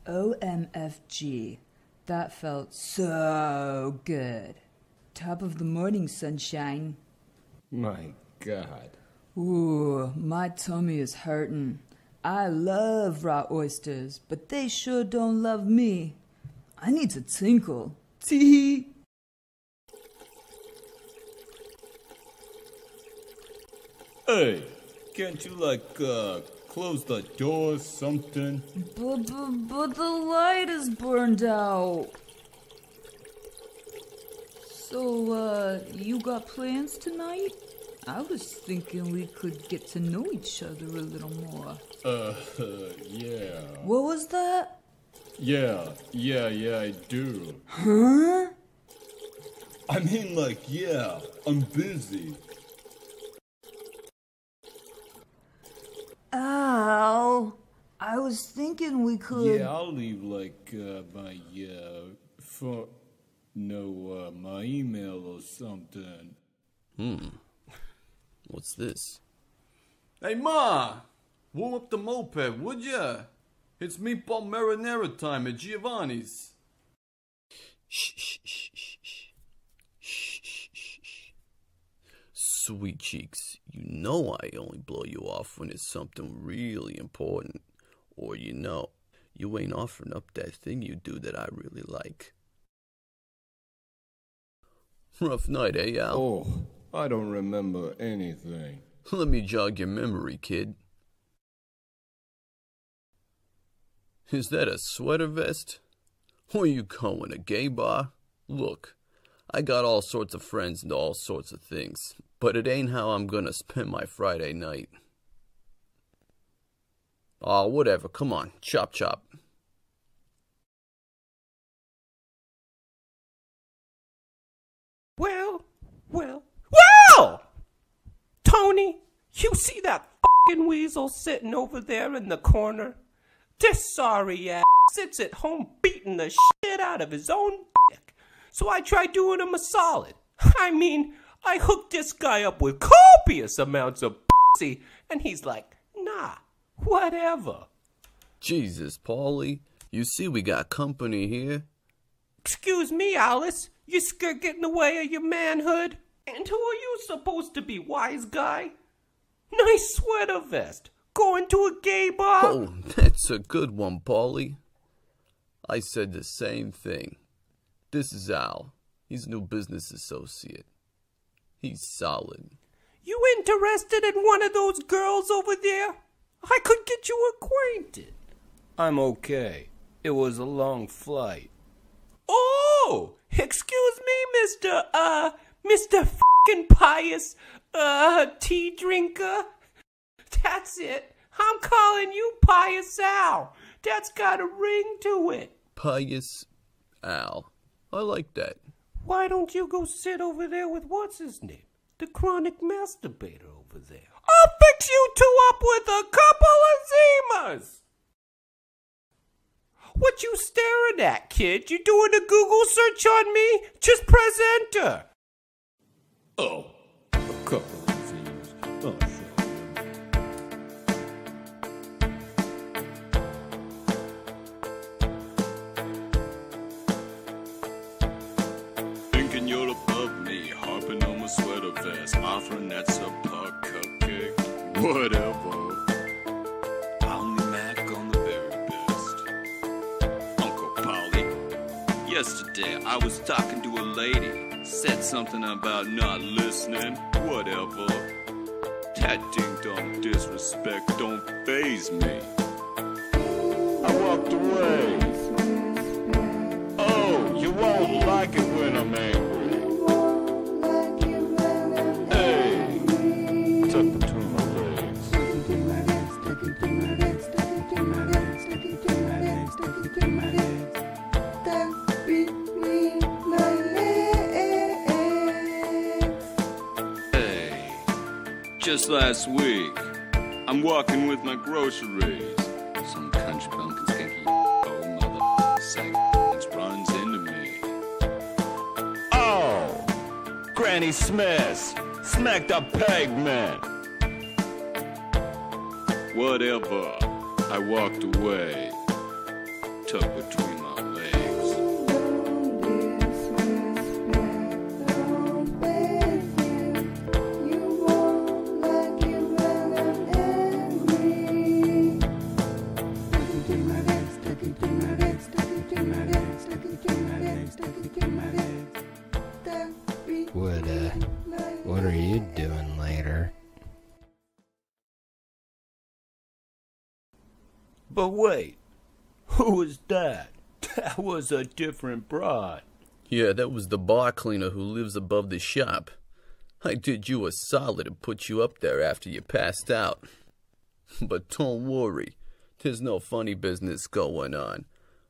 OMFG. That felt so good. Top of the morning, sunshine. My God. Ooh, my tummy is hurting. I love raw oysters, but they sure don't love me. I need to tinkle. Tee. Hey, can't you close the door or something? But the light is burned out. So, you got plans tonight? I was thinking we could get to know each other a little more. Yeah. What was that? Yeah, I do. Huh? I mean, yeah, I'm busy. Ow. I was thinking we could... Yeah, I'll leave, my phone... No, my email or something. What's this? Hey, Ma! Warm up the moped, would ya? It's meatball marinara time at Giovanni's. Shh. Sweet cheeks, you know I only blow you off when it's something really important. Or you ain't offering up that thing you do that I really like. Rough night, eh, Al? Oh, I don't remember anything. Let me jog your memory, kid. Is that a sweater vest? Or you going a gay bar? Look, I got all sorts of friends and all sorts of things, but it ain't how I'm gonna spend my Friday night. Aw, whatever, come on, chop. Well! Tony, you see that f***ing weasel sitting over there in the corner? This sorry ass sits at home beating the shit out of his own dick. So I tried doing him a solid. I mean, I hooked this guy up with copious amounts of pussy, and he's like, nah, whatever. Jesus, Paulie, you see we got company here. Excuse me, Alice, you scared get in the way of your manhood? And who are you supposed to be, wise guy? Nice sweater vest. Going to a gay bar? Oh, that's a good one, Paulie. I said the same thing. This is Al. He's a new business associate. He's solid. You interested in one of those girls over there? I could get you acquainted. I'm okay. It was a long flight. Oh! Excuse me, Mr. f***ing pious, tea drinker? That's it. I'm calling you Pious Al. That's got a ring to it. Pious Al. I like that. Why don't you go sit over there with what's his name? The chronic masturbator over there. I'll fix you two up with a couple of Zimas. What you staring at, kid? You doing a Google search on me? Just press enter. Oh, a couple of things. Oh, sure. Thinking you're above me, harping on my sweater vest, offering that subpar cupcake. Whatever. Only Mac on the very best. Uncle Polly, yesterday I was talking to a lady. Said something about not listening. Whatever. That ding-dong disrespect don't faze me. I walked away. Oh, you won't like it when I'm angry. Hey, tuck between my legs. Hey, just last week, I'm walking with my groceries. Some country bumpkin skanky old mother sack runs into me. Oh, Granny Smith, smack the pavement. Whatever. I walked away. tucked between my legs. What are you doing later? But wait, who was that? That was a different broad. Yeah, that was the bar cleaner who lives above the shop. I did you a solid and put you up there after you passed out. But don't worry, there's no funny business going on.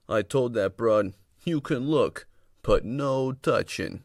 I told that broad, you can look, but no touching.